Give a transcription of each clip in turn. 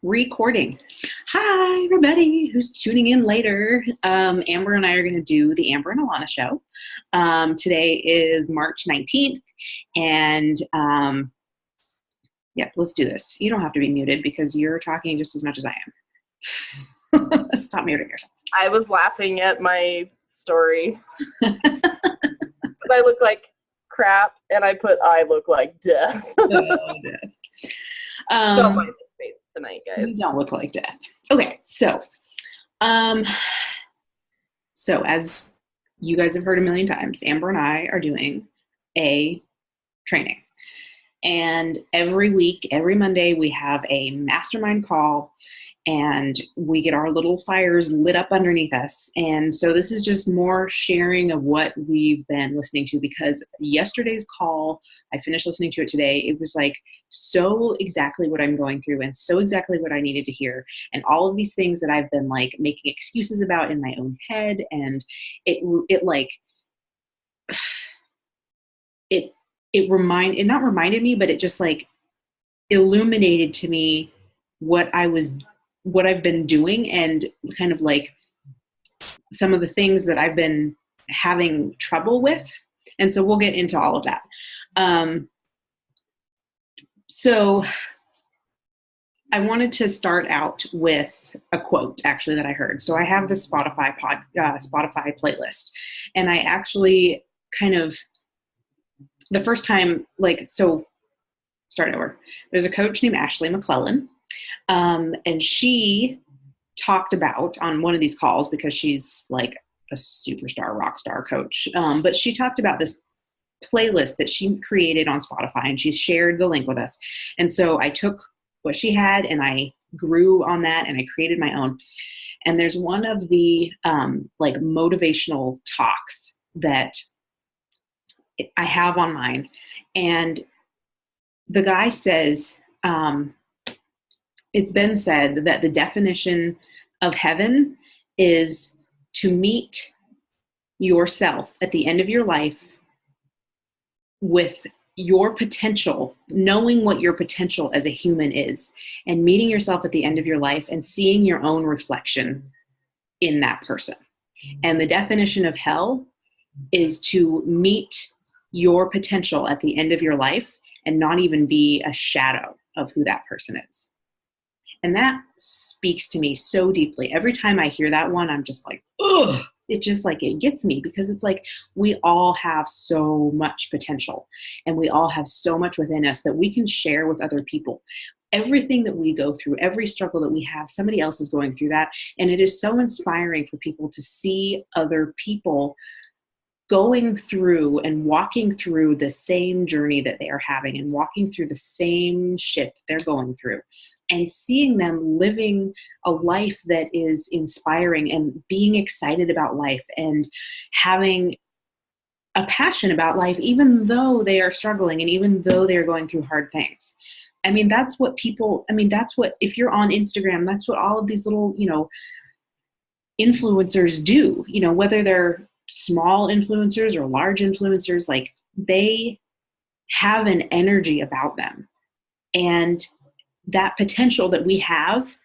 Recording. Hi, everybody who's tuning in later. Amber and I are going to do the Amber and Ilana show. Today is March 19th, and yeah, let's do this. You don't have to be muted because you're talking just as much as I am. Stop muting yourself. I was laughing at my story. I look like crap, and I put I look like death. Don't mind the face tonight, guys. You don't look like death. Okay, so as you guys have heard a million times, Amber and I are doing a training. And every week, every Monday, we have a mastermind call and we get our little fires lit up underneath us. And so this is just more sharing of what we've been listening to, because yesterday's call, I finished listening to it today. It was like so exactly what I'm going through and so exactly what I needed to hear. And all of these things that I've been like making excuses about in my own head. And it not reminded me, but it just like illuminated to me what I've been doing and kind of like some of the things that I've been having trouble with. And so we'll get into all of that. So I wanted to start out with a quote actually that I heard. So I have the Spotify playlist, and I actually kind of, the first time, start over. There's a coach named Ashley McClellan. And she talked about on one of these calls, because she's like a superstar rock star coach. But she talked about this playlist that she created on Spotify, and she shared the link with us. And so I took what she had and I grew on that and I created my own. And there's one of the motivational talks that I have on mine. And the guy says, it's been said that the definition of heaven is to meet yourself at the end of your life with your potential, knowing what your potential as a human is, and meeting yourself at the end of your life and seeing your own reflection in that person. And the definition of hell is to meet your potential at the end of your life and not even be a shadow of who that person is. And that speaks to me so deeply. Every time I hear that one, I'm just like, ugh, it just like, it gets me, because it's like, we all have so much potential and we all have so much within us that we can share with other people. Everything that we go through, every struggle that we have, somebody else is going through that. And it is so inspiring for people to see other people going through and walking through the same journey that they are having and walking through the same shit that they're going through, and seeing them living a life that is inspiring and being excited about life and having a passion about life, even though they are struggling and even though they're going through hard things. I mean, that's what, if you're on Instagram, that's what all of these little, influencers do, whether they're small influencers or large influencers, like they have an energy about them. And that potential that we have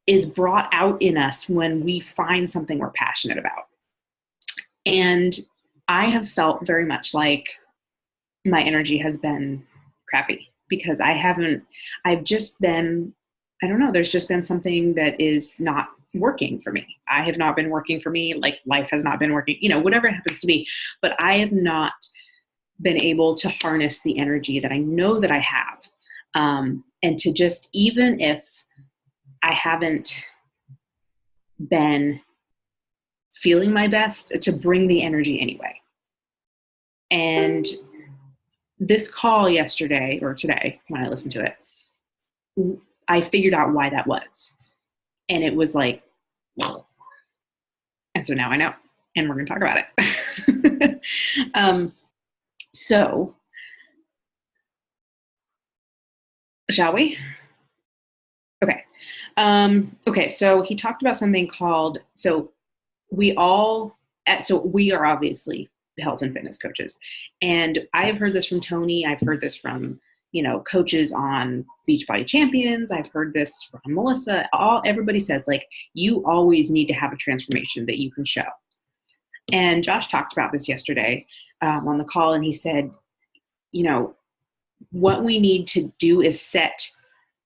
is brought out in us when we find something we're passionate about. And I have felt very much like my energy has been crappy because there's just been something that is not working for me. I have not been working for me. Like life has not been working, whatever it happens to be, but I have not been able to harness the energy that I know that I have. And to just, even if I haven't been feeling my best, to bring the energy anyway. And this call yesterday or today, when I listened to it, I figured out why that was. And it was like, whoa. And so now I know, and we're going to talk about it. So shall we? Okay. Okay. So he talked about something called, we are obviously health and fitness coaches. And I have heard this from Tony. I've heard this from coaches on Beachbody Champions. I've heard this from Melissa. Everybody says, like, you always need to have a transformation that you can show. And Josh talked about this yesterday on the call, and he said, what we need to do is set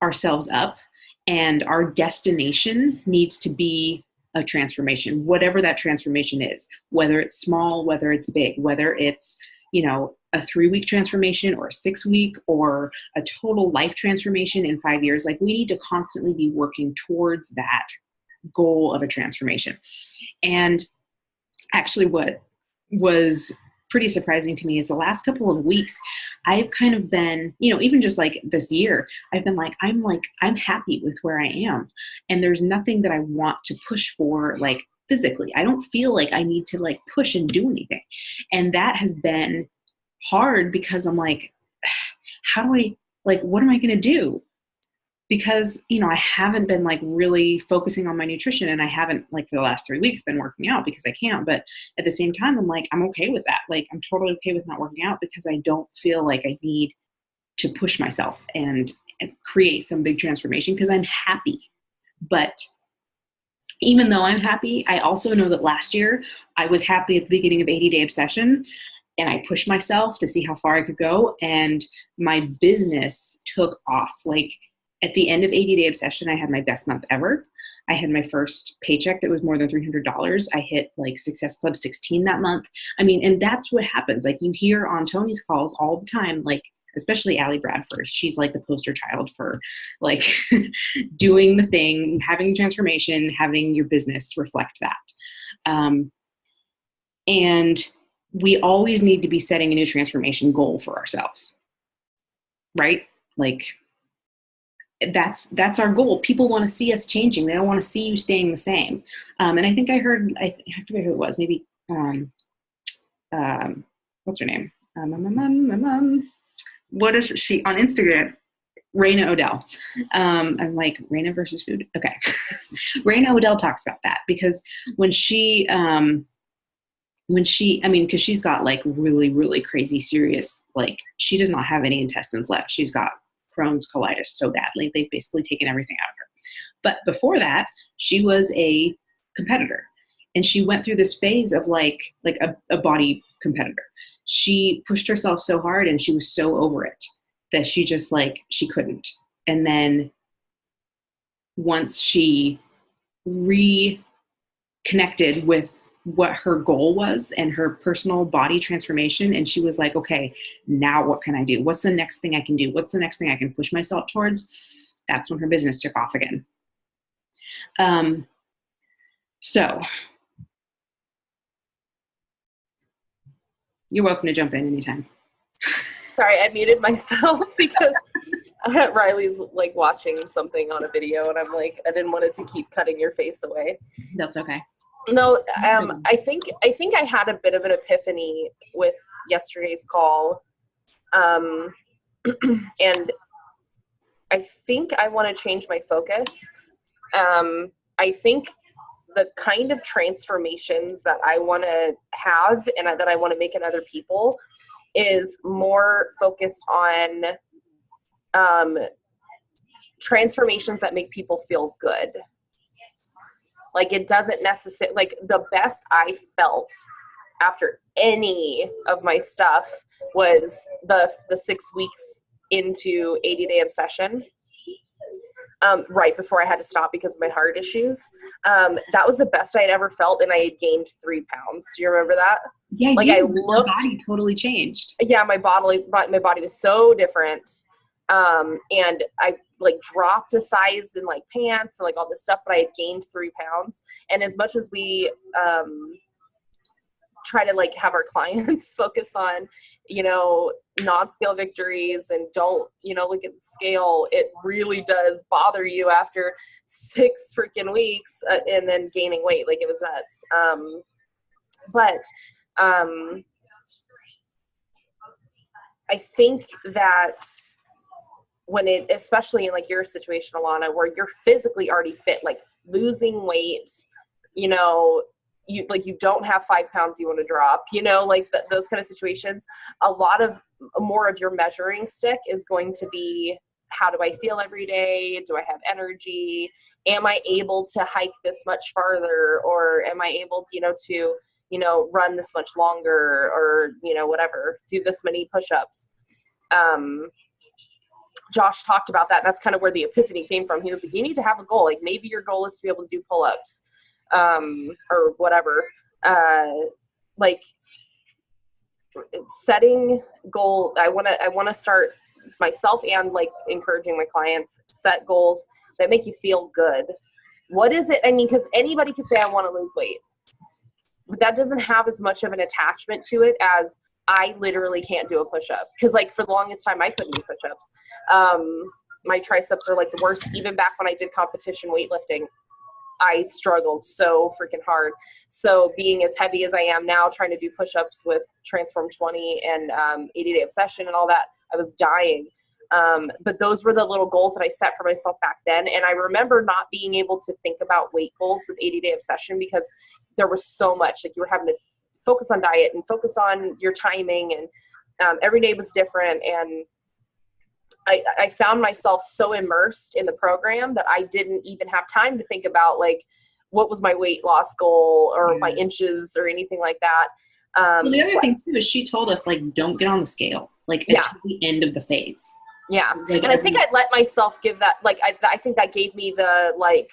ourselves up, and our destination needs to be a transformation, whatever that transformation is, whether it's small, whether it's big, whether it's, a 3-week transformation or a 6-week or a total life transformation in 5 years. Like, we need to constantly be working towards that goal of a transformation. And actually what was pretty surprising to me is the last couple of weeks, I've kind of been, even just like this year, I've been like, I'm happy with where I am. And there's nothing that I want to push for, like, physically. I don't feel like I need to, like, push and do anything. And that has been hard because I'm like, what am I going to do? Because, I haven't been, like, really focusing on my nutrition, and I haven't, like, for the last 3 weeks been working out because I can't. But at the same time, I'm like, I'm okay with that. Like, I'm totally okay with not working out because I don't feel like I need to push myself and create some big transformation because I'm happy. But even though I'm happy, I also know that last year I was happy at the beginning of 80 Day Obsession, and I pushed myself to see how far I could go, and my business took off. Like, at the end of 80 Day Obsession, I had my best month ever. I had my first paycheck that was more than $300. I hit, like, Success Club 16 that month. I mean, and that's what happens. Like, you hear on Tony's calls all the time, like, especially Allie Bradford. She's like the poster child for, like, doing the thing, having a transformation, having your business reflect that. And we always need to be setting a new transformation goal for ourselves, right? Like, that's our goal. People want to see us changing. They don't want to see you staying the same. And I think I forget who it was. Maybe, what's her name? What is she on Instagram? Raina Odell. I'm like, Raina versus food. Okay. Raina Odell talks about that because because she's got, like, really, really crazy serious, like, she does not have any intestines left. She's got Crohn's colitis so badly. They've basically taken everything out of her. But before that, she was a competitor, and she went through this phase of like a body competitor. She pushed herself so hard, and she was so over it that she just, like, she couldn't. And then once she reconnected with what her goal was and her personal body transformation, and she was like, okay, now what can I do? What's the next thing I can do? What's the next thing I can push myself towards? That's when her business took off again. So you're welcome to jump in anytime. Sorry, I muted myself because Riley's, like, watching something on a video, and I'm like, I didn't want it to keep cutting your face away. That's okay. No, I think I had a bit of an epiphany with yesterday's call, and I think I want to change my focus. I think the kind of transformations that I want to have and that I want to make in other people is more focused on transformations that make people feel good. Like, it doesn't necessarily, like, the best I felt after any of my stuff was the 6 weeks into 80 Day Obsession, right before I had to stop because of my heart issues. That was the best I'd ever felt, and I had gained 3 pounds. Do you remember that? Yeah, like, your body totally changed. Yeah, my body was so different. And I, like, dropped a size in, like, pants and, like, all this stuff, but I had gained 3 pounds. And as much as we try to, like, have our clients focus on, non-scale victories and don't, look at the scale, it really does bother you after 6 freaking weeks and then gaining weight. Like, it was nuts. I think that when it, especially in, like, your situation, Ilana, where you're physically already fit, like, losing weight, you don't have 5 pounds you want to drop, like those kind of situations. A lot of more of your measuring stick is going to be, how do I feel every day? Do I have energy? Am I able to hike this much farther? Or am I able, to, run this much longer, or, whatever, do this many push-ups? Josh talked about that. And that's kind of where the epiphany came from. He was like, you need to have a goal. Like, maybe your goal is to be able to do pull-ups, or whatever. Like, setting goal. I want to start myself, and like encouraging my clients, set goals that make you feel good. What is it? I mean, because anybody could say, I want to lose weight, but that doesn't have as much of an attachment to it as, I literally can't do a push-up. Because like for the longest time, I couldn't do push-ups. My triceps are like the worst. Even back when I did competition weightlifting, I struggled so freaking hard. So being as heavy as I am now, trying to do push-ups with Transform 20 and 80 Day Obsession and all that, I was dying. But those were the little goals that I set for myself back then. And I remember not being able to think about weight goals with 80 Day Obsession, because there was so much, like, you were having to focus on diet and focus on your timing, and every day was different. And I found myself so immersed in the program that I didn't even have time to think about, like, what was my weight loss goal, or my inches, or anything like that. Well, the other thing too is, she told us, like, don't get on the scale, like, until the end of the phase. Yeah. Like, and I think I'd let myself give that, like, I think that gave me the, like,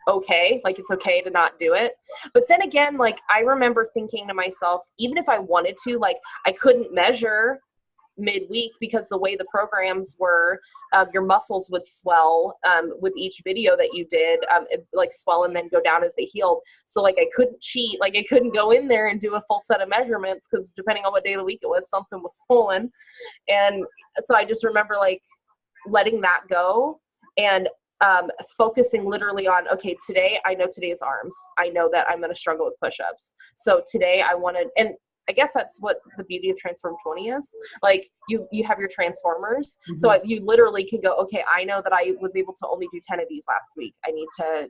okay, like, it's okay to not do it. But then again, like, I remember thinking to myself, even if I wanted to, like, I couldn't measure midweek, because the way the programs were, your muscles would swell with each video that you did, it, like, swell and then go down as they healed. So like, I couldn't cheat, like, I couldn't go in there and do a full set of measurements, because depending on what day of the week it was, something was swollen. And so I just remember, like, letting that go, and focusing literally on, okay, today, I know today's arms. I know that I'm going to struggle with push-ups. So today I want to, and I guess that's what the beauty of Transform 20 is. Like, you have your transformers. Mm-hmm. So you literally can go, okay, I know that I was able to only do 10 of these last week. I need to,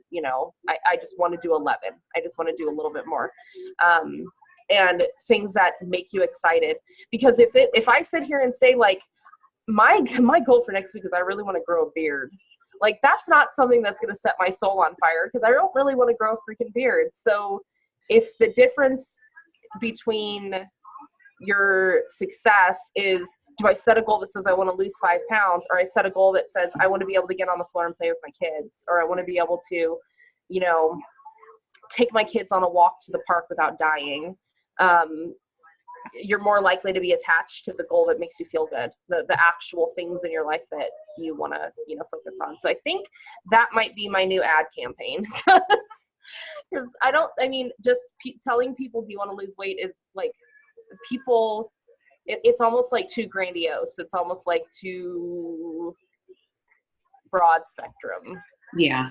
I just want to do 11. I just want to do a little bit more. And things that make you excited. Because if I sit here and say, like, my goal for next week is I really want to grow a beard. Like, that's not something that's going to set my soul on fire, because I don't really want to grow a freaking beard. So if the difference between your success is, do I set a goal that says I want to lose 5 pounds, or I set a goal that says I want to be able to get on the floor and play with my kids, or I want to be able to, take my kids on a walk to the park without dying, you're more likely to be attached to the goal that makes you feel good, the actual things in your life that you want to, focus on. So I think that might be my new ad campaign, because just telling people, do you want to lose weight, is like, people, it's almost like too grandiose. It's almost like too broad spectrum. Yeah.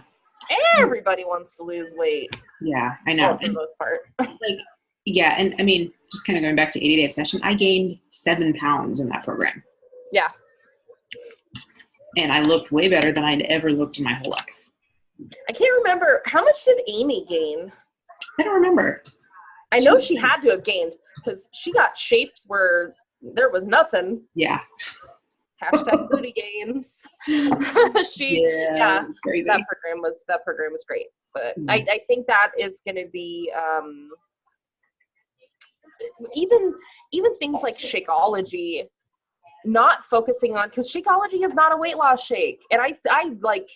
Everybody wants to lose weight. Yeah, I know. For the most part. Like, yeah. And I mean, just kind of going back to 80 Day Obsession, I gained 7 pounds in that program. Yeah. And I looked way better than I'd ever looked in my whole life. I can't remember. How much did Amy gain? I don't remember. I know she had to have gained, because she got shapes where there was nothing. Yeah. Hashtag booty gains. That program was great. But I think that is going to be, even things like Shakeology, not focusing on, because Shakeology is not a weight loss shake. And I like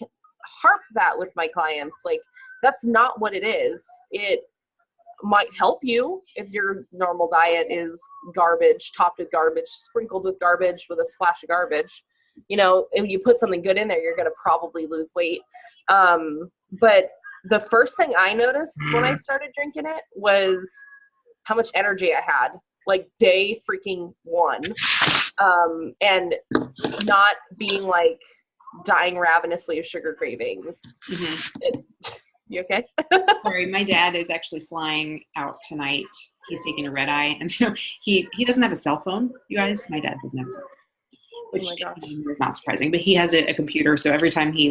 harp that with my clients. Like, that's not what it is. It might help you if your normal diet is garbage, topped with garbage, sprinkled with garbage, with a splash of garbage. If you put something good in there, you're going to probably lose weight. But the first thing I noticed when I started drinking it was how much energy I had, like, day freaking 1. And not being, like, dying ravenously of sugar cravings. Mm-hmm. You okay? Sorry, my dad is actually flying out tonight. He's taking a red eye, and so he doesn't have a cell phone, you guys. My dad doesn't have a cell phone, which is not surprising. But he has a computer, so every time he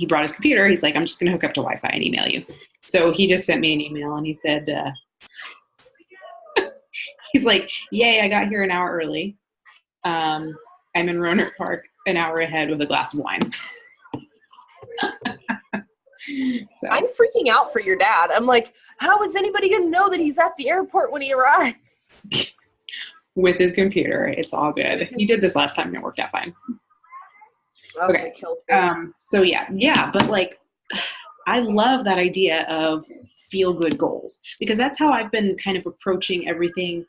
brought his computer, he's like, I'm just going to hook up to Wi-Fi and email you. So he just sent me an email, and he said, He's like, yay, I got here an hour early. I'm in Roanoke Park an hour ahead with a glass of wine. So. I'm freaking out for your dad. I'm like, how is anybody going to know that he's at the airport when he arrives? With his computer. It's all good. He did this last time and it worked out fine. Okay. So yeah. But like, I love that idea of feel good goals, because that's how I've been kind of approaching everything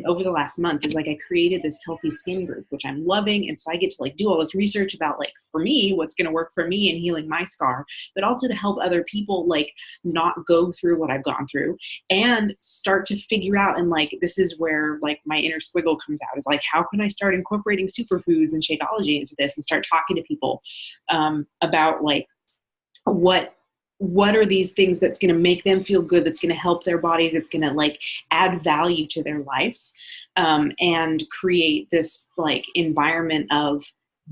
over the last month. Is like, I created this healthy skin group, which I'm loving. And so I get to like do all this research about like, for me, what's going to work for me and healing my scar, but also to help other people like not go through what I've gone through and start to figure out. And like, this is where like my inner squiggle comes out, is like, how can I start incorporating superfoods and Shakeology into this and start talking to people about like, what are these things that's going to make them feel good, that's going to help their bodies, that's going to like add value to their lives, and create this like environment of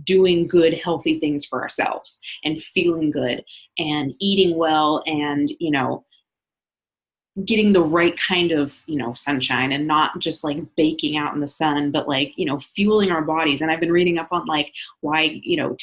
doing good, healthy things for ourselves and feeling good and eating well and, you know, getting the right kind of, you know, sunshine and not just like baking out in the sun, but like, you know, fueling our bodies. And I've been reading up on like why, you know,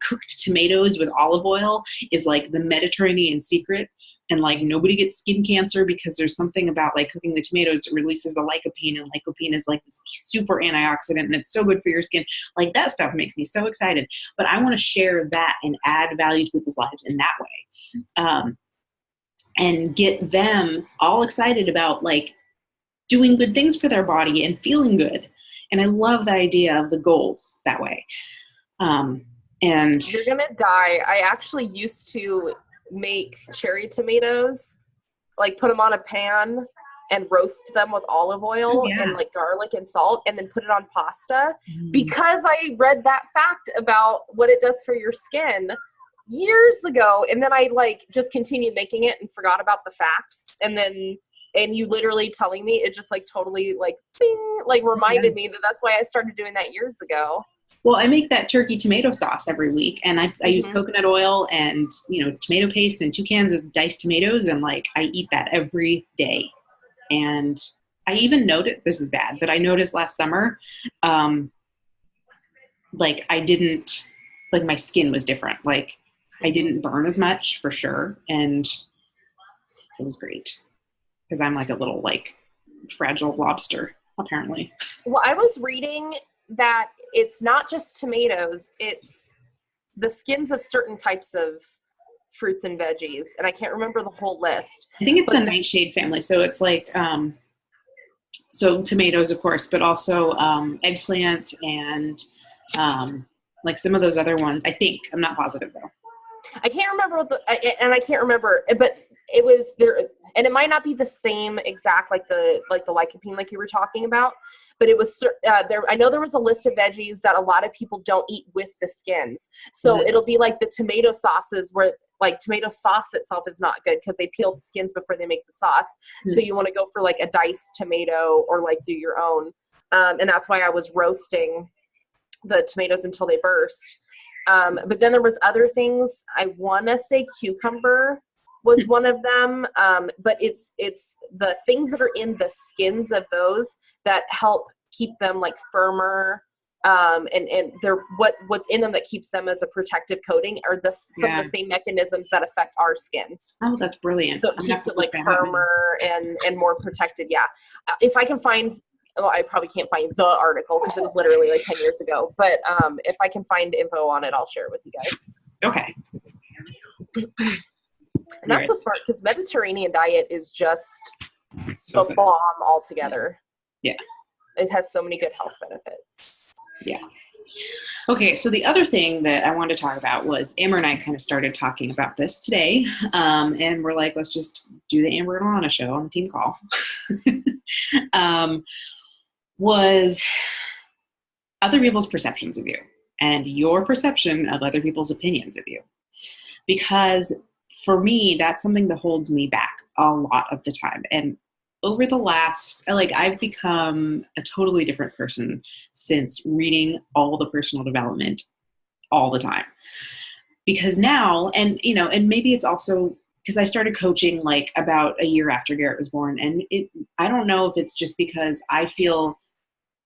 cooked tomatoes with olive oil is like the Mediterranean secret. And like nobody gets skin cancer because there's something about like cooking the tomatoes that releases the lycopene, and lycopene is like this super antioxidant and it's so good for your skin. Like that stuff makes me so excited, but I want to share that and add value to people's lives in that way. And get them all excited about like doing good things for their body and feeling good. And I love the idea of the goals that way. And you're going to die. I actually used to make cherry tomatoes, like put them on a pan and roast them with olive oil and like garlic and salt, and then put it on pasta because I read that fact about what it does for your skin years ago. And then I like just continued making it and forgot about the facts. And you literally telling me, it just like totally like bing, like reminded me that that's why I started doing that years ago. Well, I make that turkey tomato sauce every week, and I use coconut oil and, you know, tomato paste and 2 cans of diced tomatoes. And like, I eat that every day. And I even noticed, this is bad, but I noticed last summer, like I didn't, like my skin was different. Like I didn't burn as much for sure. And it was great because I'm like a little like fragile lobster, apparently. Well, I was reading that it's not just tomatoes, it's the skins of certain types of fruits and veggies. And I can't remember the whole list. I think it's the nightshade family. So it's like, so tomatoes, of course, but also eggplant and like some of those other ones. I think, I'm not positive though. I can't remember I can't remember, but it was there, and it might not be the same exact, like the lycopene, like you were talking about, but it was there. I know there was a list of veggies that a lot of people don't eat with the skins. So it'll be like the tomato sauces where like tomato sauce itself is not good because they peel the skins before they make the sauce. So you want to go for like a diced tomato or like do your own. And that's why I was roasting the tomatoes until they burst. But then there was other things. I want to say cucumber was one of them. But it's the things that are in the skins of those that help keep them like firmer. And they're what's in them that keeps them as a protective coating are some of the same mechanisms that affect our skin. Oh, that's brilliant. So it keeps it like firmer and more protected. Yeah. If I can find, I probably can't find the article because it was literally like 10 years ago. But if I can find info on it, I'll share it with you guys. Okay. And that's so smart because Mediterranean diet is just the bomb altogether. Yeah. It has so many good health benefits. Yeah. Okay, so the other thing that I wanted to talk about was Amber and I kind of started talking about this today. And we're like, let's just do the Amber and Ilana show on the team call. Was other people's perceptions of you and your perception of other people's opinions of you. Because for me, that's something that holds me back a lot of the time. And over the last, like, I've become a totally different person since reading all the personal development all the time. Because now, and, you know, and maybe it's also because I started coaching like about a year after Garrett was born. And I don't know if it's just because I feel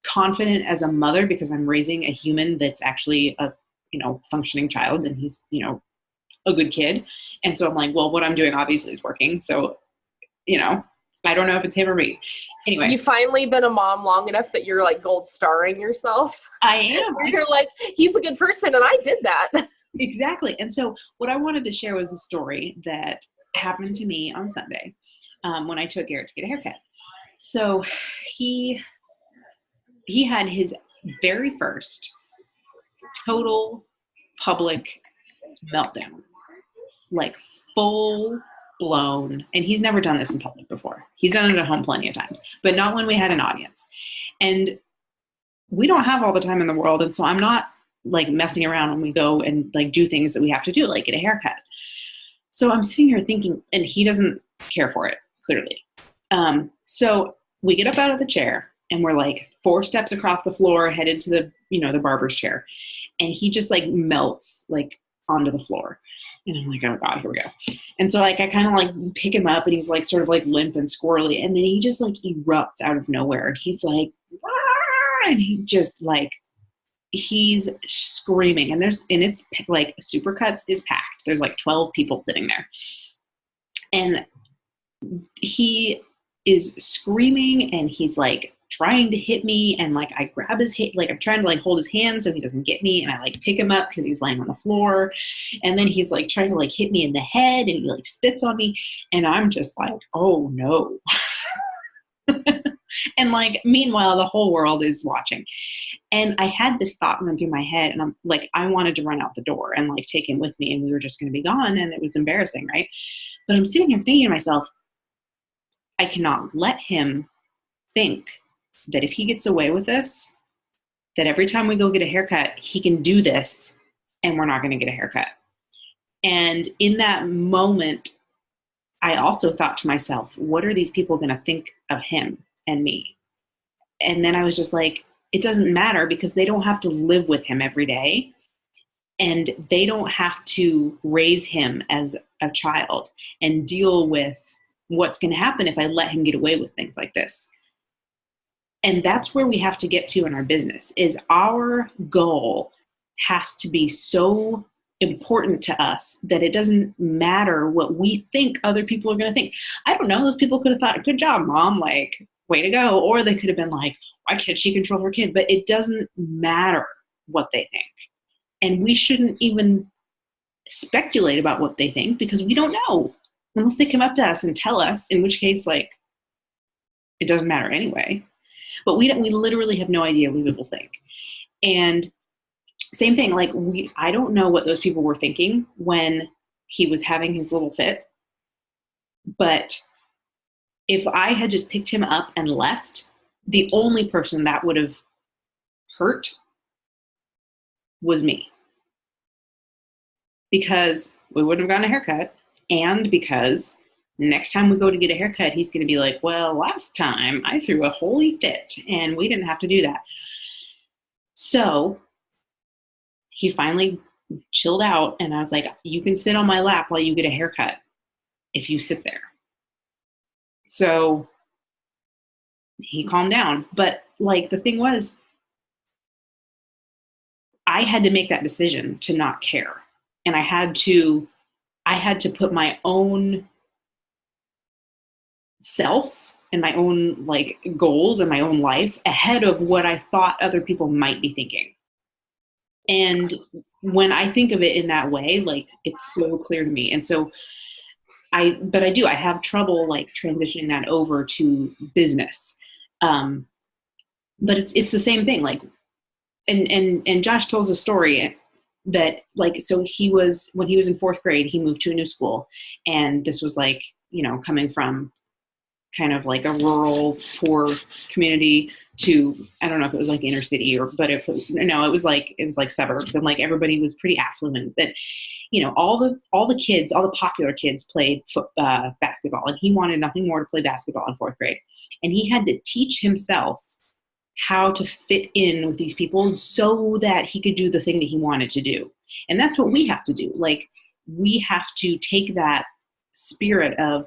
confident as a mother because I'm raising a human that's actually a, functioning child, and he's, a good kid. And so I'm like, well, what I'm doing obviously is working. So, I don't know if it's him or me. Anyway. You finally been a mom long enough that you're like gold starring yourself. I am. You're like, he's a good person and I did that. Exactly. And so what I wanted to share was a story that happened to me on Sunday when I took Garrett to get a haircut. So he had his very first total public meltdown, like full blown. And he's never done this in public before. He's done it at home plenty of times, but not when we had an audience. And we don't have all the time in the world. And so I'm not like messing around when we go and like do things that we have to do, like get a haircut. So I'm sitting here thinking, and he doesn't care for it, clearly. So we get up out of the chair and we're like 4 steps across the floor, headed to the, the barber's chair. And he just like melts like onto the floor. And I'm like, oh God, here we go. And so like, I kind of like pick him up and he's like sort of like limp and squirrely. And then he just like erupts out of nowhere. And he's like, ah! And he just like, he's screaming. And it's like Supercuts is packed. There's like 12 people sitting there. And he is screaming and he's like trying to hit me, and like I grab his hand, like I'm trying to like hold his hand so he doesn't get me, and I like pick him up because he's laying on the floor, and then he's like trying to like hit me in the head, and he like spits on me, and I'm just like, oh no. And like meanwhile the whole world is watching, and I had this thought run through my head, and I'm like, I wanted to run out the door and like take him with me, and we were just going to be gone, and it was embarrassing, right? But I'm sitting here thinking to myself, I cannot let him think that if he gets away with this, that every time we go get a haircut, he can do this and we're not going to get a haircut. And in that moment, I also thought to myself, what are these people going to think of him and me? And then I was just like, it doesn't matter, because they don't have to live with him every day. And they don't have to raise him as a child and deal with what's going to happen if I let him get away with things like this. And that's where we have to get to in our business, is our goal has to be so important to us that it doesn't matter what we think other people are going to think. I don't know. Those people could have thought, good job, Mom, like, way to go. Or they could have been like, why can't she control her kid? But it doesn't matter what they think. And we shouldn't even speculate about what they think, because we don't know unless they come up to us and tell us, in which case, like, it doesn't matter anyway. But we literally have no idea what people think. And same thing, like I don't know what those people were thinking when he was having his little fit. But if I had just picked him up and left, the only person that would have hurt was me. Because we wouldn't have gotten a haircut, and because next time we go to get a haircut, he's going to be like, well, last time I threw a holy fit and we didn't have to do that. So he finally chilled out, and I was like, you can sit on my lap while you get a haircut if you sit there. So he calmed down. But like the thing was, I had to make that decision to not care. And I had to put my own self and my own like goals and my own life ahead of what I thought other people might be thinking. And when I think of it in that way, like, it's so clear to me. And so I have trouble like transitioning that over to business. But it's the same thing. Like, and Josh tells a story that like, so when he was in 4th grade, he moved to a new school, and this was like, coming from kind of like a rural, poor community to, I don't know if it was like inner city but it was like suburbs, and like everybody was pretty affluent. But, all the kids, all the popular kids played basketball, and he wanted nothing more to play basketball in 4th grade. And he had to teach himself how to fit in with these people so that he could do the thing that he wanted to do. And that's what we have to do. Like, we have to take that spirit of,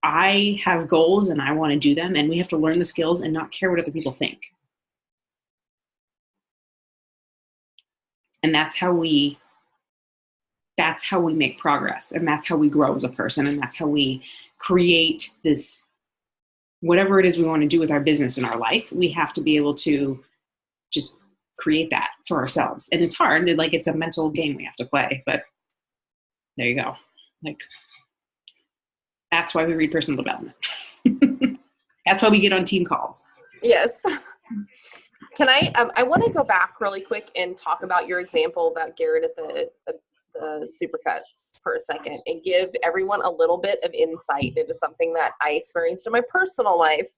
I have goals and I want to do them, and we have to learn the skills and not care what other people think. And that's how we make progress, and that's how we grow as a person, and that's how we create this, whatever it is we want to do with our business and our life. We have to be able to just create that for ourselves. And it's hard, like it's a mental game we have to play, but there you go. Like, that's why we read personal development. That's why we get on team calls. Yes. Can I want to go back really quick and talk about your example about Garrett at the Supercuts for a second, and give everyone a little bit of insight into something that I experienced in my personal life.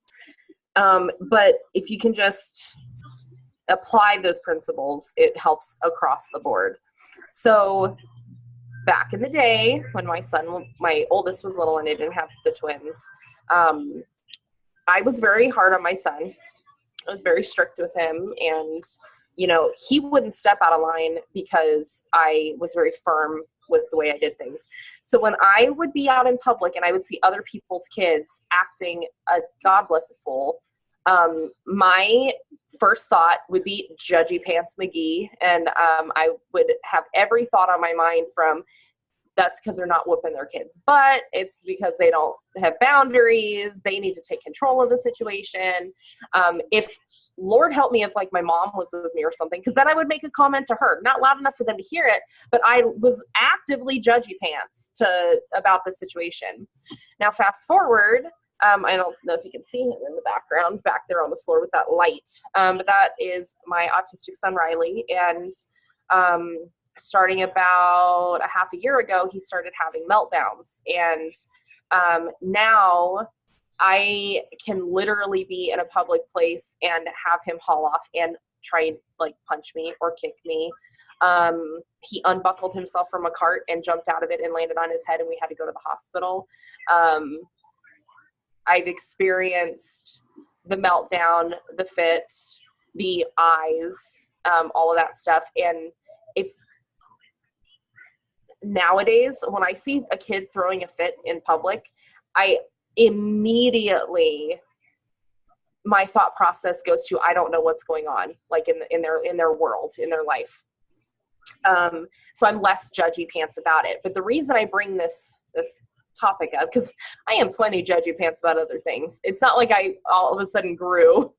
But if you can just apply those principles, it helps across the board. So back in the day when my oldest was little and I didn't have the twins, I was very hard on my son. I was very strict with him, and he wouldn't step out of line because I was very firm with the way I did things. So when I would be out in public and I would see other people's kids acting a God bless a fool, my first thought would be judgy pants McGee. And I would have every thought on my mind from, that's because they're not whooping their kids' butt. It's because they don't have boundaries. They need to take control of the situation. If Lord help me if like my mom was with me or something, because then I would make a comment to her, not loud enough for them to hear it, but I was actively judgy pants about the situation. Now fast forward, I don't know if you can see him in the background back there on the floor with that light, but that is my autistic son Riley, and starting about a half a year ago, he started having meltdowns. And now I can literally be in a public place and have him haul off and try and like punch me or kick me. He unbuckled himself from a cart and jumped out of it and landed on his head, and we had to go to the hospital. I've experienced the meltdown, the fit, the eyes, all of that stuff. And nowadays, when I see a kid throwing a fit in public, I immediately, my thought process goes to, I don't know what's going on, like in their world, in their life. So I'm less judgy pants about it. But the reason I bring this topic up, because I am plenty judgy pants about other things. It's not like I all of a sudden grew.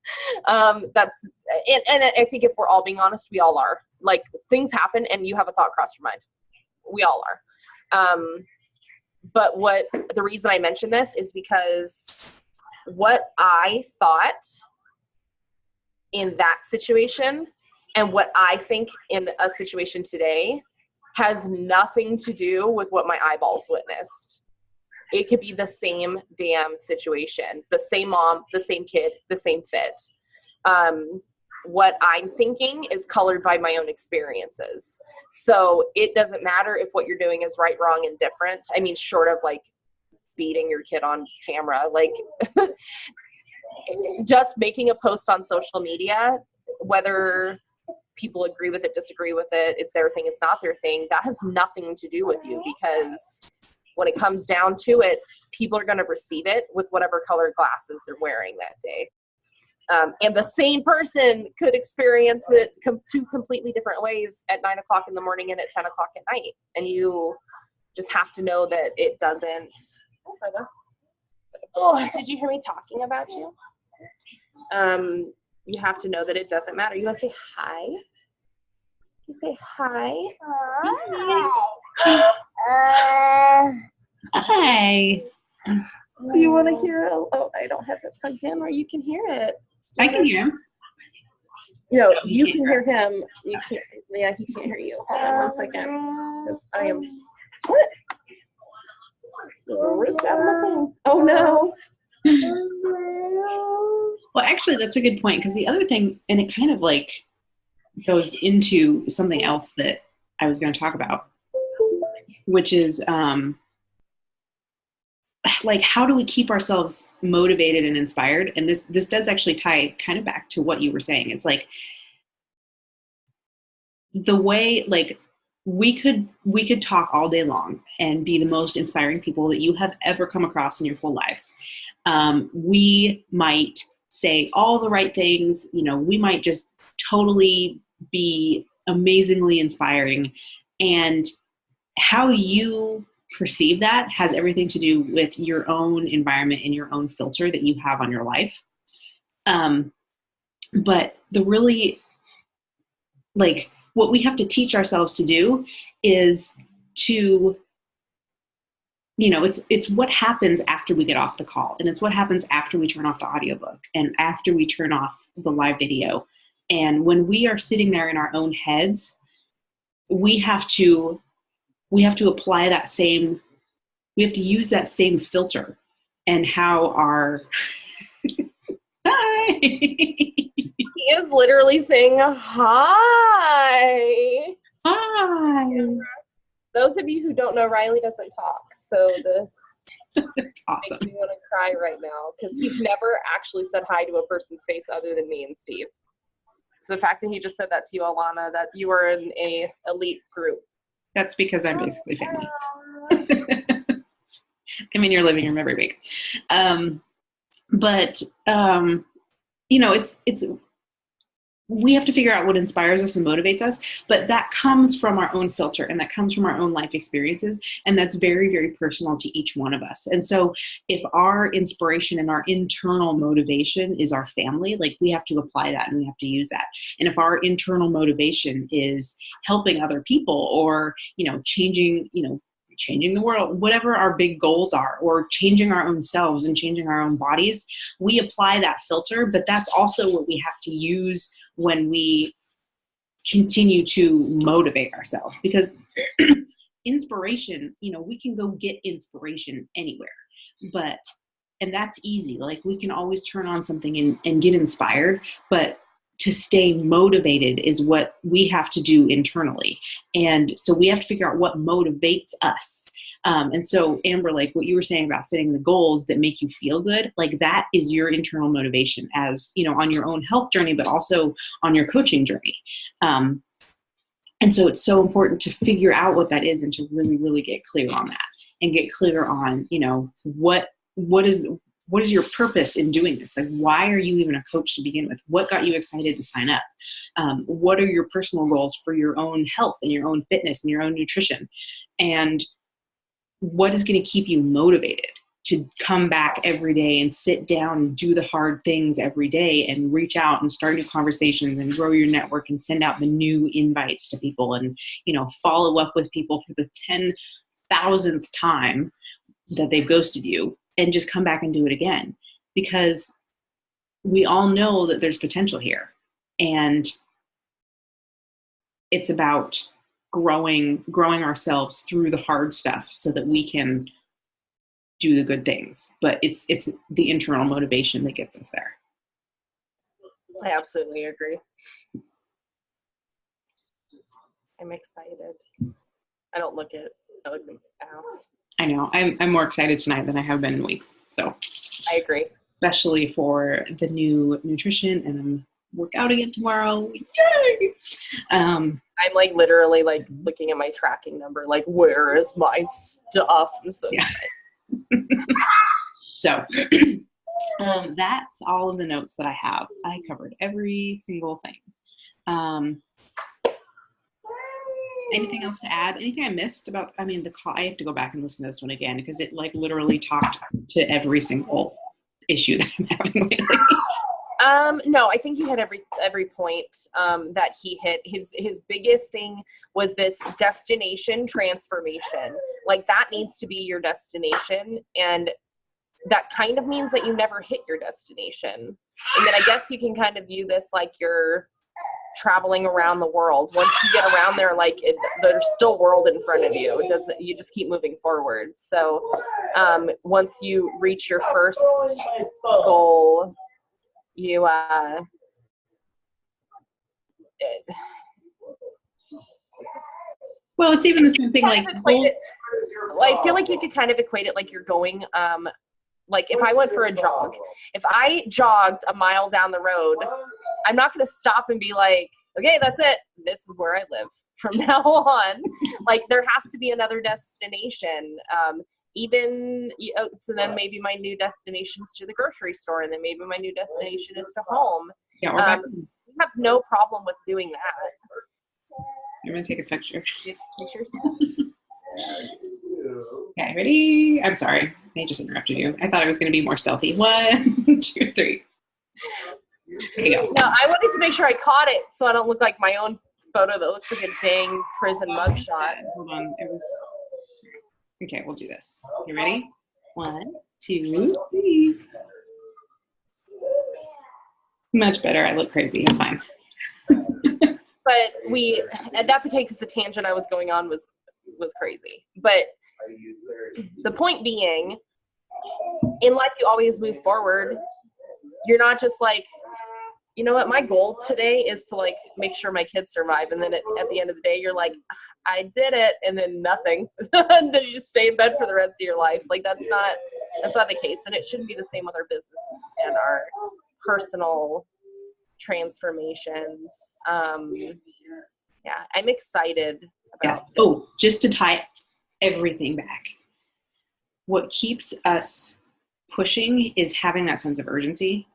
And I think if we're all being honest, we all are. Like, things happen and you have a thought cross your mind. We all are. But the reason I mention this is because what I thought in that situation and what I think in a situation today has nothing to do with what my eyeballs witnessed. It could be the same damn situation, the same mom, the same kid, the same fit. What I'm thinking is colored by my own experiences. So it doesn't matter if what you're doing is right, wrong, and different. I mean, short of like beating your kid on camera, like just making a post on social media, whether people agree with it, disagree with it, it's their thing, it's not their thing, that has nothing to do with you, because when it comes down to it, people are going to receive it with whatever colored glasses they're wearing that day. And the same person could experience it two completely different ways at 9 o'clock in the morning and at 10 o'clock at night. And you just have to know that it doesn't. Oh, did you hear me talking about you? You have to know that it doesn't matter. You want to say hi? You say hi. Hi. Do you want to hear it? Oh, I don't have it plugged in where you can hear it. I can hear him. No, you can hear him. You can't. Yeah, he can't hear you. Hold on 1 second. Because I am. What? There's a root out of my thing. Oh no. Well, actually, that's a good point, because the other thing, and it kind of like goes into something else that I was going to talk about, which is like, how do we keep ourselves motivated and inspired? And this does actually tie kind of back to what you were saying. It's like the way, like, we could talk all day long and be the most inspiring people that you have ever come across in your whole lives. We might say all the right things, we might just totally be amazingly inspiring. And how you perceive that has everything to do with your own environment and your own filter that you have on your life. But the really, like, what we have to teach ourselves to do is to, it's what happens after we get off the call, and it's what happens after we turn off the audiobook and after we turn off the live video. And when we are sitting there in our own heads, we have to apply that same, we have to use that same filter, and how our hi. He is literally saying hi. Hi. Those of you who don't know, Riley doesn't talk, so this awesome. makes me want to cry right now, because he's never actually said hi to a person's face other than me and Steve. So the fact that he just said that to you, Ilana, that you are in a elite group. That's because I'm basically family. I'm in your living room every week. But it's we have to figure out what inspires us and motivates us, but that comes from our own filter, and that comes from our own life experiences. And that's very, very personal to each one of us. And so if our inspiration and our internal motivation is our family, like, we have to apply that and we have to use that. And if our internal motivation is helping other people, or, changing the world, whatever our big goals are, or changing our own selves and changing our own bodies, we apply that filter. But that's also what we have to use when we continue to motivate ourselves, because inspiration, we can go get inspiration anywhere, and that's easy. Like, we can always turn on something and get inspired, but to stay motivated is what we have to do internally. And so we have to figure out what motivates us. And so, Amber, like what you were saying about setting the goals that make you feel good, like, that is your internal motivation, as, on your own health journey, but also on your coaching journey. And so it's so important to figure out what that is, and to really, really get clear on that, and get clear on, what is your purpose in doing this? Like, why are you even a coach to begin with? What got you excited to sign up? What are your personal goals for your own health and your own fitness and your own nutrition? And what is going to keep you motivated to come back every day and sit down and do the hard things every day, and reach out and start new conversations and grow your network and send out the new invites to people, and, follow up with people for the 10,000th time that they've ghosted you, and just come back and do it again, because we all know that there's potential here, and it's about growing ourselves through the hard stuff so that we can do the good things. But it's the internal motivation that gets us there. I absolutely agree. I'm excited. I look like an ass. I know. I'm more excited tonight than I have been in weeks. So I agree. Especially for the new nutrition, and I'm work out again tomorrow. Yay! I'm like literally like looking at my tracking number, like, where is my stuff? I'm so excited. So that's all of the notes that I have. I covered every single thing. Anything else to add? Anything I missed about, the call? I have to go back and listen to this one again, because it like literally talked to every single issue that I'm having lately. No, I think he had every point that he hit. His biggest thing was this destination transformation. Like, that needs to be your destination, and that kind of means that you never hit your destination. And then I guess you can kind of view this like you're traveling around the world. Once you get around there, like, there's still world in front of you. You just keep moving forward. So once you reach your first goal, you well, it's even the same thing. Like, I feel like you could kind of equate it like you're going like, if I went for a jog, if I jogged a mile down the road, I'm not going to stop and be like, okay, that's it, this is where I live. from now on. Like there has to be another destination. So then maybe my new destination is to the grocery store, and then maybe my new destination is to home. Yeah, or back we have no problem with doing that. I'm going to take a picture. Pictures. Okay, ready? I'm sorry. I just interrupted you. I thought I was going to be more stealthy. 1, 2, 3. There you go. No, I wanted to make sure I caught it so I don't look like my own photo that looks like a dang prison mugshot. Hold on. It was... Okay, we'll do this. You ready? 1, 2, 3. Much better. I look crazy. It's fine. But and that's okay because the tangent I was going on was crazy. But the point being, in life, you always move forward. You're not just like, you know what, my goal today is to like make sure my kids survive. And then at the end of the day, you're like, I did it. And then nothing. And then you just stay in bed for the rest of your life. Like that's not the case. And it shouldn't be the same with our businesses and our personal transformations. Yeah, I'm excited about this. Oh, just to tie everything back. What keeps us pushing is having that sense of urgency.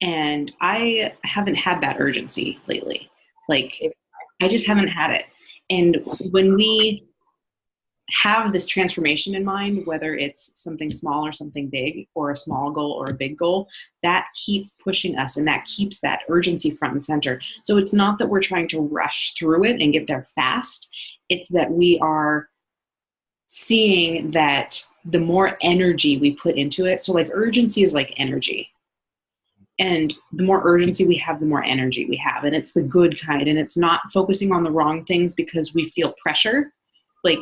And I haven't had that urgency lately. Like, I just haven't had it. And when we have this transformation in mind, whether it's something small or something big, or a small goal or a big goal, that keeps pushing us and that keeps that urgency front and center. So it's not that we're trying to rush through it and get there fast. It's that we are seeing that the more energy we put into it. So like urgency is like energy. And the more urgency we have, the more energy we have. And it's the good kind. And it's not focusing on the wrong things because we feel pressure. Like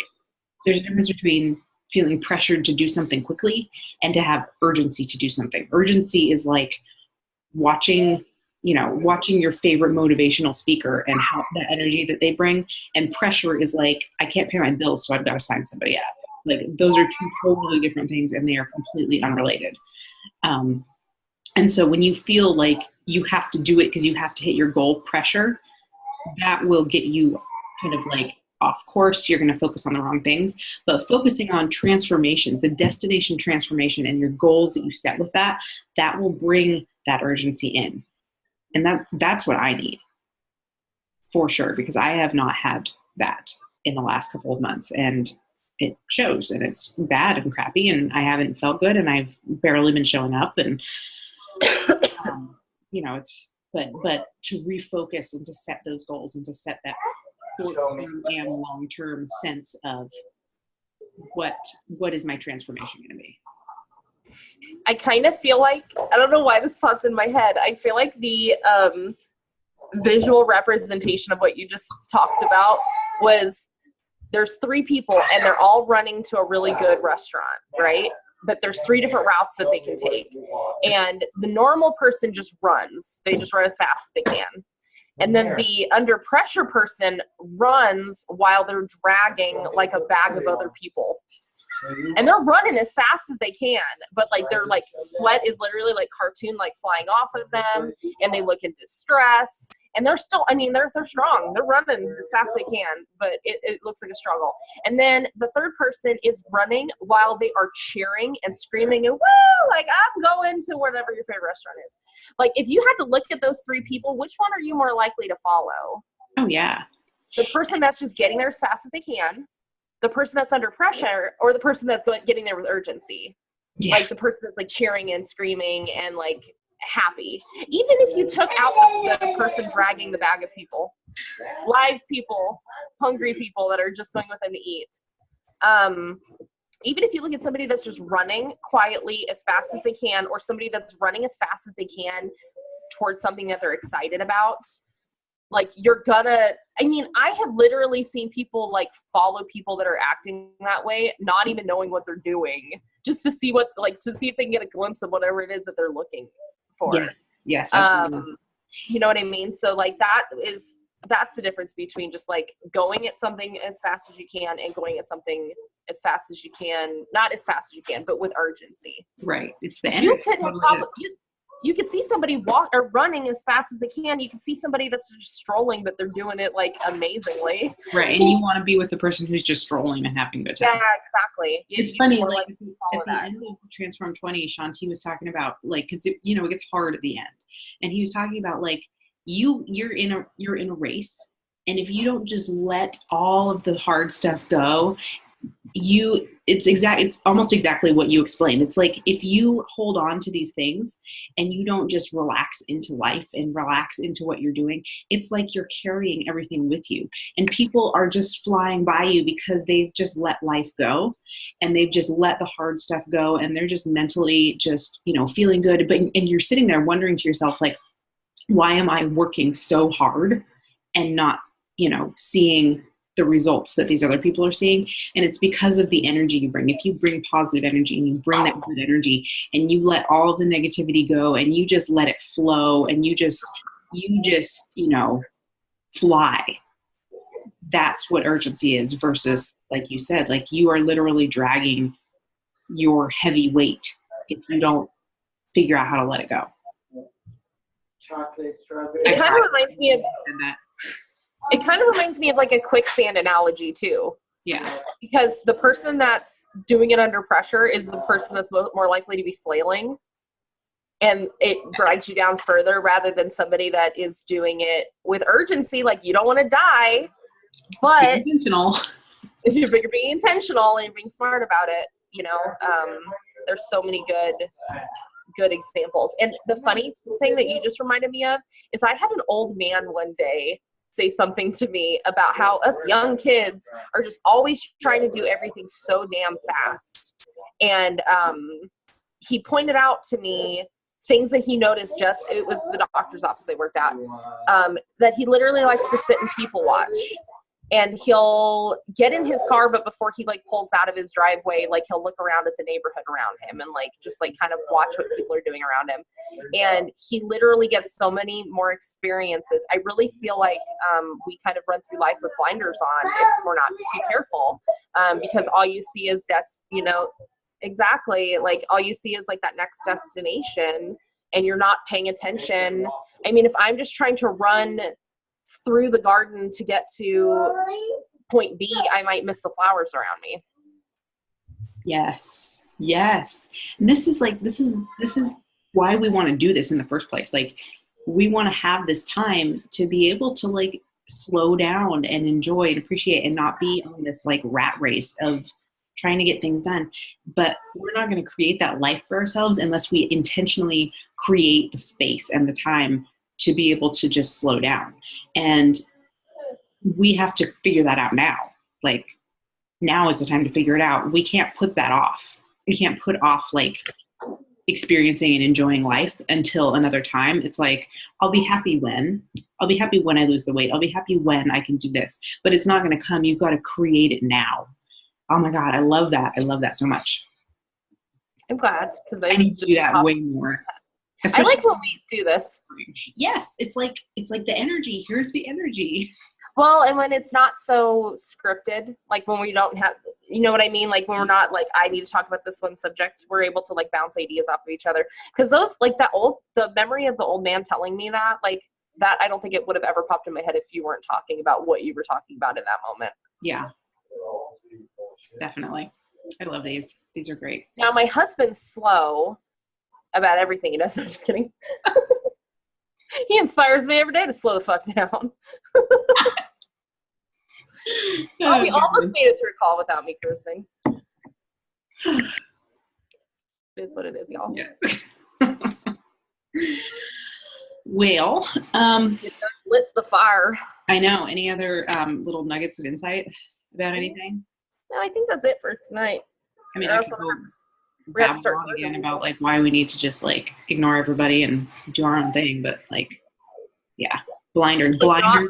there's a difference between feeling pressured to do something quickly and to have urgency to do something. Urgency is like watching your favorite motivational speaker and how that energy that they bring. And pressure is like, I can't pay my bills, so I've got to sign somebody up. Like those are two totally different things and they are completely unrelated. And so when you feel like you have to do it because you have to hit your goal, pressure, that will get you kind of like off course. You're going to focus on the wrong things. But focusing on transformation, the destination transformation and your goals that you set with that will bring that urgency in. And that's what I need for sure, because I have not had that in the last couple of months. And it shows, and it's bad and crappy, and I haven't felt good, and I've barely been showing up, and it's but to refocus and to set those goals and to set that short-term and long-term sense of what is my transformation going to be. I kind of feel like, I don't know why this popped in my head, I feel like the visual representation of what you just talked about was there's 3 people and they're all running to a really good restaurant, right? But there's 3 different routes that they can take. And the normal person just runs. They just run as fast as they can. And then the under pressure person runs while they're dragging like a bag of other people. And they're running as fast as they can, but like their like sweat is literally like cartoon like flying off of them, and they look in distress. And they're still, they're strong. They're running as fast as they can, but it looks like a struggle. And then the third person is running while they are cheering and screaming and woo, like I'm going to whatever your favorite restaurant is. Like if you had to look at those 3 people, which one are you more likely to follow? Oh yeah. The person that's just getting there as fast as they can, the person that's under pressure, or the person that's getting there with urgency. Yeah. Like the person that's like cheering and screaming and like happy. Even if you took out the person dragging the bag of people, live people, hungry people that are just going with them to eat. Even if you look at somebody that's just running quietly as fast as they can, or somebody that's running as fast as they can towards something that they're excited about, like I have literally seen people like follow people that are acting that way, not even knowing what they're doing, just to see to see if they can get a glimpse of whatever it is that they're looking for. Yes, absolutely. You know what I mean? So like that's the difference between just like going at something as fast as you can and going at something as fast as you can, not as fast as you can, but with urgency. Right. It's the energy. you can see somebody walk or running as fast as they can. You can see somebody that's just strolling, but they're doing it like amazingly. Right. And you want to be with the person who's just strolling and having a good time. Yeah, exactly. It's funny, like at the end of Transform 20, Shanti was talking about like, cause it, you know, it gets hard at the end. And he was talking about like, you're in a race. And if you don't just let all of the hard stuff go, it's almost exactly what you explained. It's like if you hold on to these things and you don't just relax into life and relax into what you're doing, it's like you're carrying everything with you, and people are just flying by you because they've just let life go and they've just let the hard stuff go, and they're just mentally just, you know, feeling good. And you're sitting there wondering to yourself, like, why am I working so hard and not, you know, seeing the results that these other people are seeing? And it's because of the energy you bring. If you bring positive energy and you bring that good energy and you let all of the negativity go and you just let it flow and you just, you know, fly. That's what urgency is versus, like you said, like you are literally dragging your heavy weight if you don't figure out how to let it go. Chocolate, strawberry. It kind of reminds me of that. It kind of reminds me of like a quicksand analogy too. Yeah. Because the person that's doing it under pressure is the person that's more likely to be flailing, and it drags you down further rather than somebody that is doing it with urgency. Like, you don't want to die, but be intentional. You're being intentional and you're being smart about it. You know, there's so many good examples. And the funny thing that you just reminded me of is I had an old man one day say something to me about how us young kids are just always trying to do everything so damn fast. And he pointed out to me things that he noticed, it was the doctor's office I worked at, that he literally likes to sit and people watch. And he'll get in his car, but before he like pulls out of his driveway, like he'll look around at the neighborhood around him and like just like kind of watch what people are doing around him. And he literally gets so many more experiences. I really feel like we kind of run through life with blinders on if we're not too careful, because all you see is just, you know, exactly, like all you see is like that next destination, and you're not paying attention. I mean, if I'm just trying to run through the garden to get to point B, I might miss the flowers around me. Yes. And this is why we want to do this in the first place. Like, we want to have this time to be able to like slow down and enjoy and appreciate and not be on this like rat race of trying to get things done. But we're not going to create that life for ourselves unless we intentionally create the space and the time to be able to just slow down. And we have to figure that out now. Like, now is the time to figure it out. We can't put that off. We can't put off like experiencing and enjoying life until another time. It's like, I'll be happy when I lose the weight. I'll be happy when I can do this, but it's not going to come. You've got to create it now. Oh my God. I love that. I love that so much. I'm glad, because I need to do that way more. Especially, I like when we do this. Yes, it's like the energy. Here's the energy. Well, and when it's not so scripted, like when we don't have, you know what I mean? Like when we're not like, I need to talk about this one subject, we're able to like bounce ideas off of each other. Because those, like the memory of the old man telling me that, like that, I don't think it would have ever popped in my head if you weren't talking about what you were talking about in that moment. Yeah, definitely. I love these. These are great. Now, my husband's slow about everything he does. I'm just kidding. He inspires me every day to slow the fuck down. Oh, we almost made it through a call without me cursing. It is what it is, y'all. Yeah. Well, it lit the fire. I know. Any other little nuggets of insight about anything? No, I think that's it for tonight. I mean, I could go babble on again about like why we need to just like ignore everybody and do our own thing, but like, yeah, blinders, but not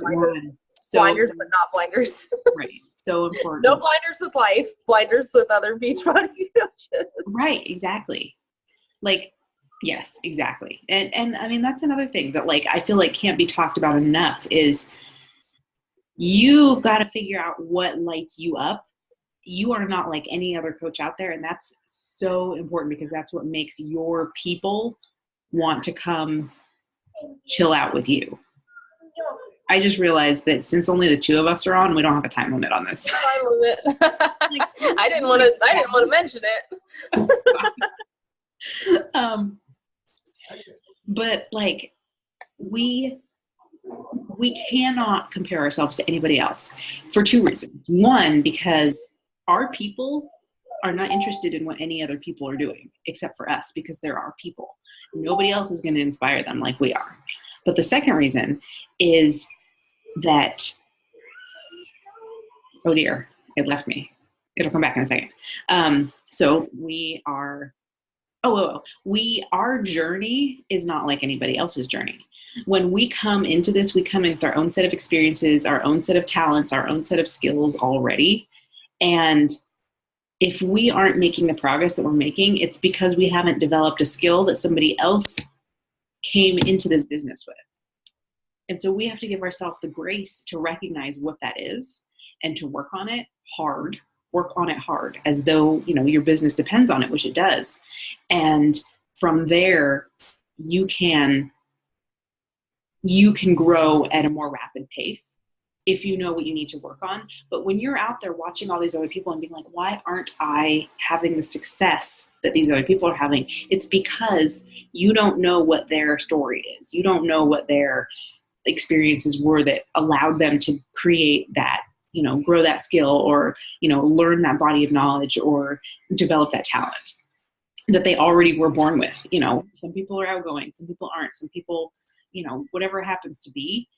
blinders. Right, so important. No blinders with life, blinders with other beach body coaches. Right, exactly. Like, yes, exactly. And I mean, that's another thing that like I feel like can't be talked about enough is you've got to figure out what lights you up. You are not like any other coach out there. And that's so important because that's what makes your people want to come chill out with you. I just realized that since only the two of us are on, we don't have a time limit on this. Time limit. I didn't want to mention it. But like we cannot compare ourselves to anybody else for two reasons. One, because our people are not interested in what any other people are doing except for us, because they're our people. Nobody else is going to inspire them like we are. But the second reason is that, oh dear, it left me. It'll come back in a second. So our journey is not like anybody else's journey. When we come into this, we come in with our own set of experiences, our own set of talents, our own set of skills already. And if we aren't making the progress that we're making, it's because we haven't developed a skill that somebody else came into this business with. And so we have to give ourselves the grace to recognize what that is and to work on it hard, as though, your business depends on it, which it does. And from there, you can grow at a more rapid pace if you know what you need to work on. But when you're out there watching all these other people and being like, why aren't I having the success that these other people are having? It's because you don't know what their story is. You don't know what their experiences were that allowed them to create that, grow that skill, or, learn that body of knowledge, or develop that talent that they already were born with. Some people are outgoing, some people aren't, some people, whatever it happens to be.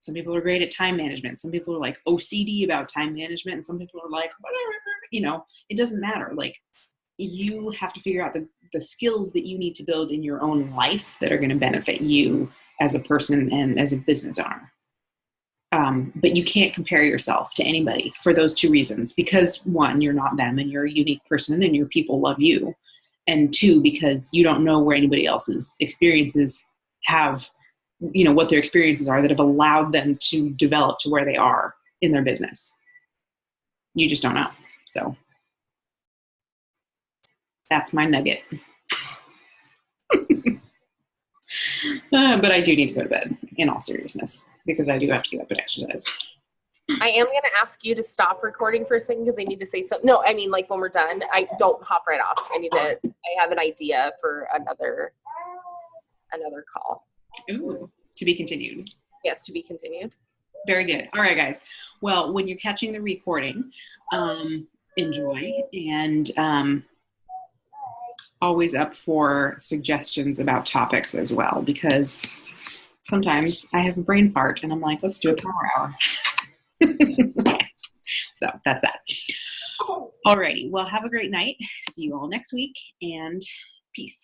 Some people are great at time management. Some people are like OCD about time management. And some people are like, whatever, it doesn't matter. Like, you have to figure out the skills that you need to build in your own life that are going to benefit you as a person and as a business owner. But you can't compare yourself to anybody for those two reasons. Because one, you're not them and you're a unique person and your people love you. And two, because you don't know where anybody else's experiences have, what their experiences are that have allowed them to develop to where they are in their business. You just don't know. So that's my nugget. But I do need to go to bed, in all seriousness, because I do have to get up and exercise. I am going to ask you to stop recording for a second because I need to say something. No, I mean, like when we're done, I don't hop right off. I have an idea for another call. Ooh, to be continued. Yes, to be continued. Very good. All right, guys. Well, when you're catching the recording, enjoy, and always up for suggestions about topics as well, because sometimes I have a brain fart and I'm like, let's do a power hour. So that's that. Alrighty. Well, have a great night. See you all next week, and peace.